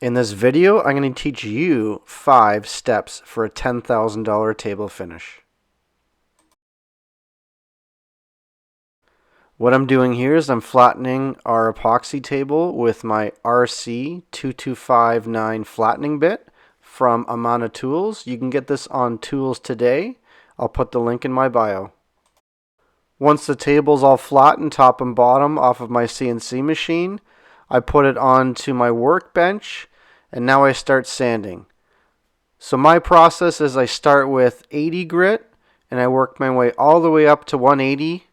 In this video, I'm going to teach you 5 steps for a $10,000 table finish. What I'm doing here is I'm flattening our epoxy table with my RC2259 flattening bit from Amana Tools. You can get this on Tools today. I'll put the link in my bio. Once the table's all flattened top and bottom off of my CNC machine, I put it onto my workbench and now I start sanding. So my process is I start with 80 grit and I work my way all the way up to 180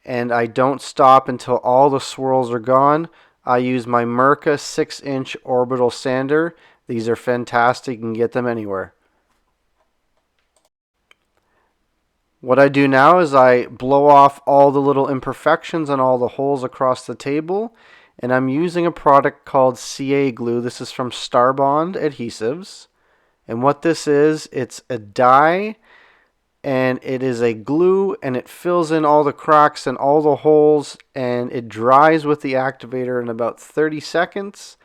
and I don't stop until all the swirls are gone. I use my Mirka 6-inch orbital sander. These are fantastic. You can get them anywhere. What I do now is I blow off all the little imperfections and all the holes across the table, and I'm using a product called CA glue. This is from Starbond Adhesives, and what this is, it's a dye and it is a glue, and it fills in all the cracks and all the holes, and it dries with the activator in about 30 seconds.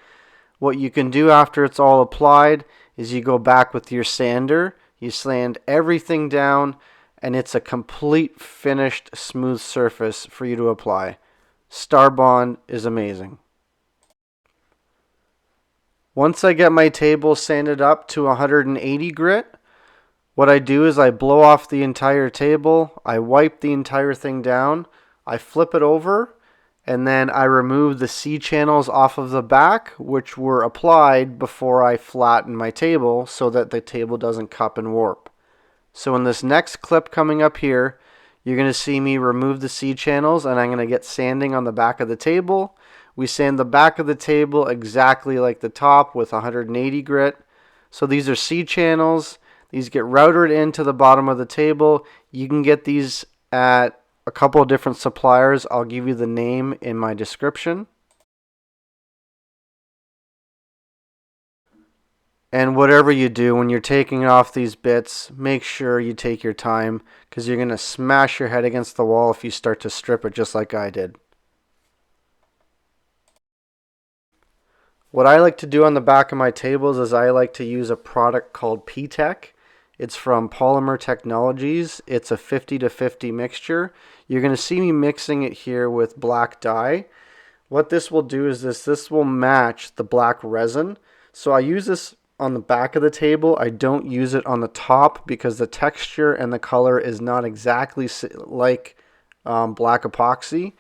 What you can do after it's all applied is you go back with your sander, you sand everything down, and it's a complete finished smooth surface for you to apply. Starbond is amazing. Once I get my table sanded up to 180 grit, what I do is I blow off the entire table, I wipe the entire thing down, I flip it over, and then I remove the C channels off of the back, which were applied before I flatten my table so that the table doesn't cup and warp. So in this next clip coming up here, you're going to see me remove the C channels and I'm going to get sanding on the back of the table. We sand the back of the table exactly like the top with 180 grit. So these are C channels. These get routed into the bottom of the table. You can get these at a couple of different suppliers. I'll give you the name in my description. And whatever you do, when you're taking off these bits, make sure you take your time because you're going to smash your head against the wall if you start to strip it just like I did. What I like to do on the back of my tables is I like to use a product called P-Tech. It's from Polymer Technologies. It's a 50-50 mixture. You're going to see me mixing it here with black dye. What this will do is this will match the black resin. So I use this on the back of the table. I don't use it on the top because the texture and the color is not exactly like black epoxy,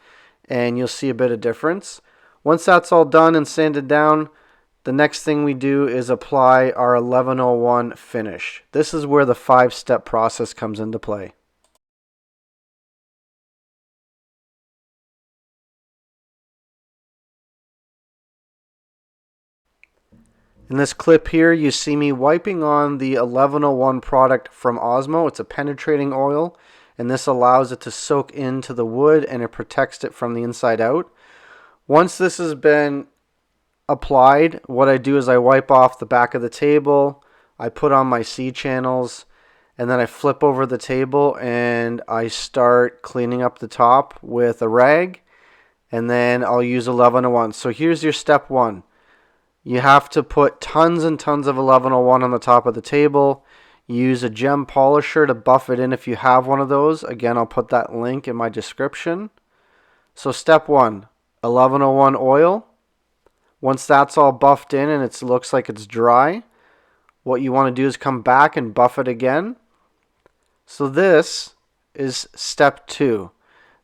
and you'll see a bit of difference. Once that's all done and sanded down, the next thing we do is apply our 1101 finish. This is where the 5-step process comes into play. In this clip here, you see me wiping on the 1101 product from Osmo. It's a penetrating oil, and this allows it to soak into the wood and it protects it from the inside out. Once this has been applied, what I do is I wipe off the back of the table, I put on my C channels, and then I flip over the table and I start cleaning up the top with a rag, and then I'll use 1101. So here's your step 1. You have to put tons and tons of 1101 on the top of the table. Use a gem polisher to buff it in if you have one of those. Again, I'll put that link in my description. So step 1, 1101 oil. Once that's all buffed in and it looks like it's dry, what you want to do is come back and buff it again. So this is step 2.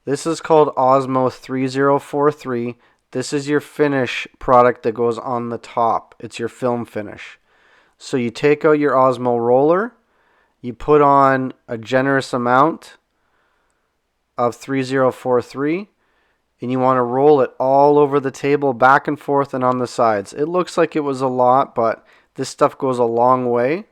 This is called Osmo 3043. This is your finish product that goes on the top. It's your film finish. So you take out your Osmo roller, you put on a generous amount of 3043, and you want to roll it all over the table, back and forth and on the sides. It looks like it was a lot, but this stuff goes a long way.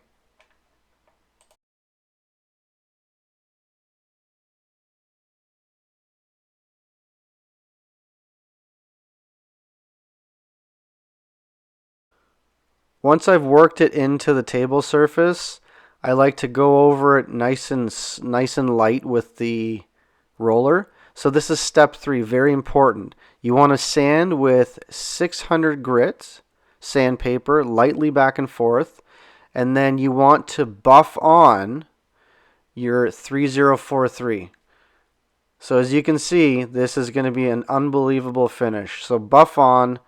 Once I've worked it into the table surface, I like to go over it nice and light with the roller. So this is step 3, very important. You want to sand with 600 grit sandpaper lightly back and forth, and then you want to buff on your 3043. So as you can see, this is going to be an unbelievable finish. So buff on,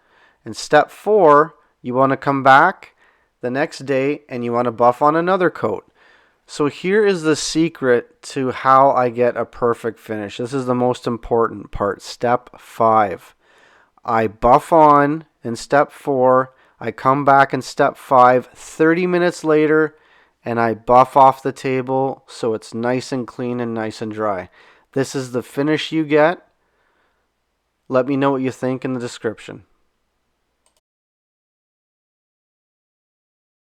and step 4, you want to come back the next day and you want to buff on another coat. So here is the secret to how I get a perfect finish. This is the most important part. Step 5. I buff on in step 4. I come back in step 5 30 minutes later and I buff off the table so it's nice and clean and nice and dry. This is the finish you get. Let me know what you think in the description.